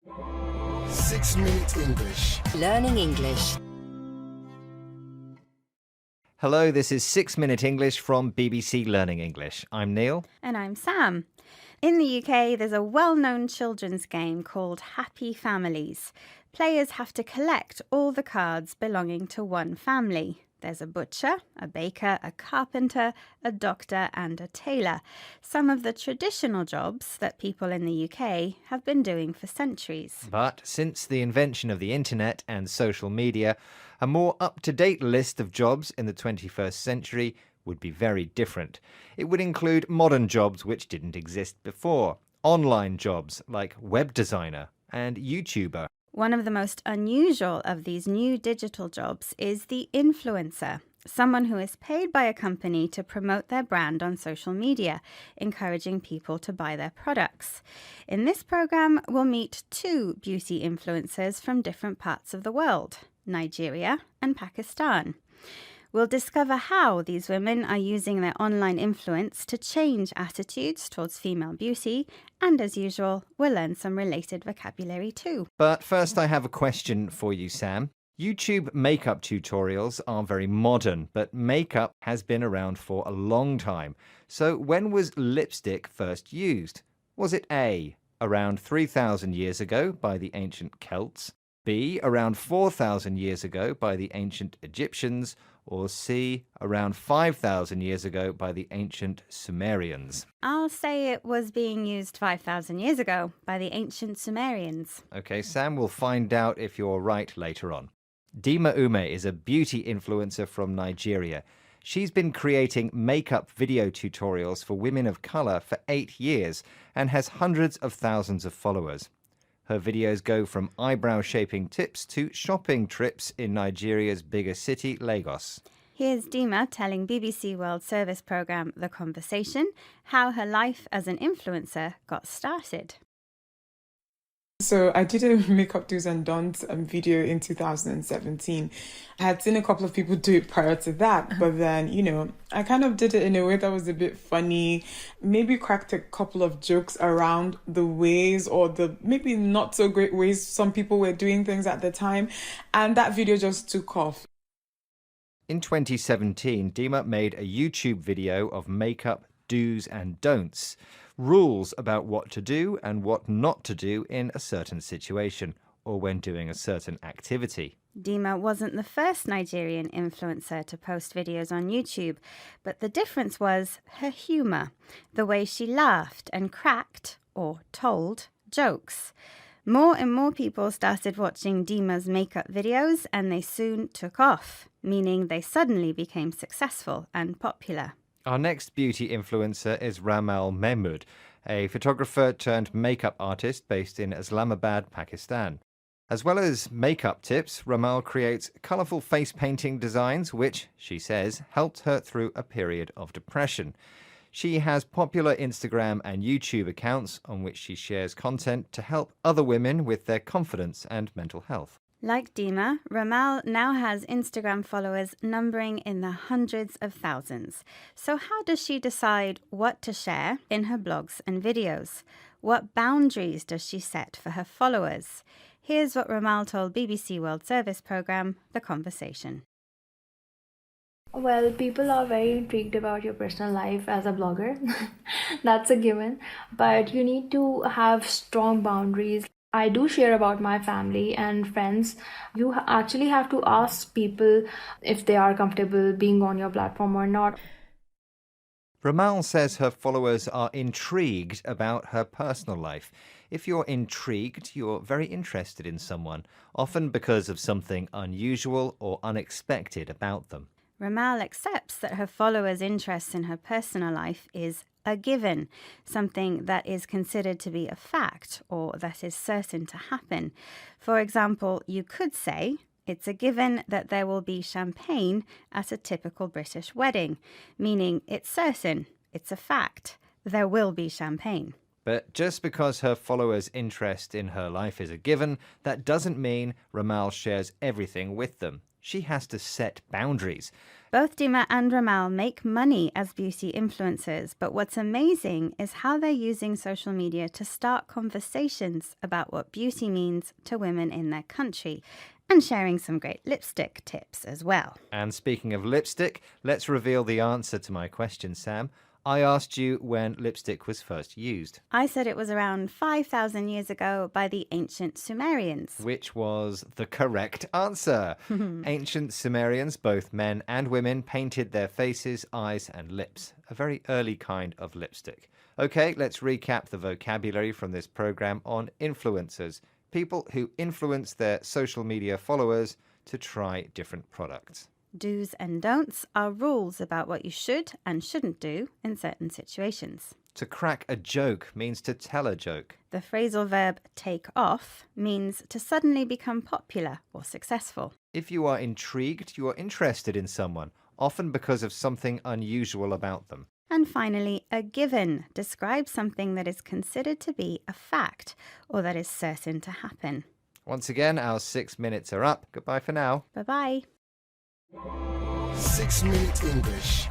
6-Minute English. Learning English. Hello, this is 6-Minute English from BBC Learning English. I'm Neil. And I'm Sam. In the UK, there's a well-known children's game called Happy Families. Players have to collect all the cards belonging to one family. There's a butcher, a baker, a carpenter, a doctor and a tailor. Some of the traditional jobs that people in the UK have been doing for centuries. But since the invention of the internet and social media, a more up-to-date list of jobs in the 21st century would be very different. It would include modern jobs which didn't exist before, online jobs like web designer and YouTuber. One of the most unusual of these new digital jobs is the influencer, someone who is paid by a company to promote their brand on social media, encouraging people to buy their products. In this program, we'll meet two beauty influencers from different parts of the world, Nigeria and Pakistan. We'll discover how these women are using their online influence to change attitudes towards female beauty, and as usual, we'll learn some related vocabulary too. But first I have a question for you, Sam. YouTube makeup tutorials are very modern, but makeup has been around for a long time. So when was lipstick first used? Was it A, around 3,000 years ago by the ancient Celts, B, around 4,000 years ago by the ancient Egyptians, or C, around 5,000 years ago by the ancient Sumerians? I'll say it was being used 5,000 years ago by the ancient Sumerians. Okay, Sam, we'll find out if you're right later on. Dima Ume is a beauty influencer from Nigeria. She's been creating makeup video tutorials for women of colour for 8 years and has hundreds of thousands of followers. Her videos go from eyebrow-shaping tips to shopping trips in Nigeria's biggest city, Lagos. Here's Dima telling BBC World Service programme The Conversation how her life as an influencer got started. So I did a makeup do's and don'ts video in 2017. I had seen a couple of people do it prior to that, but then, I kind of did it in a way that was a bit funny, maybe cracked a couple of jokes around the ways or the maybe not so great ways some people were doing things at the time, and that video just took off. In 2017, Dima made a YouTube video of makeup do's and don'ts. Rules about what to do and what not to do in a certain situation or when doing a certain activity. Dima wasn't the first Nigerian influencer to post videos on YouTube, but the difference was her humour, the way she laughed and cracked, or told, jokes. More and more people started watching Dima's makeup videos and they soon took off, meaning they suddenly became successful and popular. Our next beauty influencer is Ramal Mehmood, a photographer turned makeup artist based in Islamabad, Pakistan. As well as makeup tips, Ramal creates colourful face painting designs which, she says, helped her through a period of depression. She has popular Instagram and YouTube accounts on which she shares content to help other women with their confidence and mental health. Like Dima, Ramal now has Instagram followers numbering in the hundreds of thousands. So how does she decide what to share in her blogs and videos? What boundaries does she set for her followers? Here's what Ramal told BBC World Service programme The Conversation. Well, people are very intrigued about your personal life as a blogger. That's a given. But you need to have strong boundaries. I do share about my family and friends. You actually have to ask people if they are comfortable being on your platform or not. Ramal says her followers are intrigued about her personal life. If you're intrigued, you're very interested in someone, often because of something unusual or unexpected about them. Ramal accepts that her followers' interest in her personal life is a given, something that is considered to be a fact or that is certain to happen. For example, you could say, it's a given that there will be champagne at a typical British wedding, meaning it's certain, it's a fact, there will be champagne. But just because her followers' interest in her life is a given, that doesn't mean Ramal shares everything with them. She has to set boundaries. Both Dima and Ramal make money as beauty influencers, but what's amazing is how they're using social media to start conversations about what beauty means to women in their country, and sharing some great lipstick tips as well. And speaking of lipstick, let's reveal the answer to my question, Sam. I asked you when lipstick was first used. I said it was around 5,000 years ago by the ancient Sumerians. Which was the correct answer. Ancient Sumerians, both men and women, painted their faces, eyes, and lips. A very early kind of lipstick. Okay, let's recap the vocabulary from this program on influencers. People who influence their social media followers to try different products. Do's and don'ts are rules about what you should and shouldn't do in certain situations. To crack a joke means to tell a joke. The phrasal verb take off means to suddenly become popular or successful. If you are intrigued, you are interested in someone, often because of something unusual about them. And finally, a given describes something that is considered to be a fact or that is certain to happen. Once again, our 6 minutes are up. Goodbye for now. Bye-bye. 6 Minute English.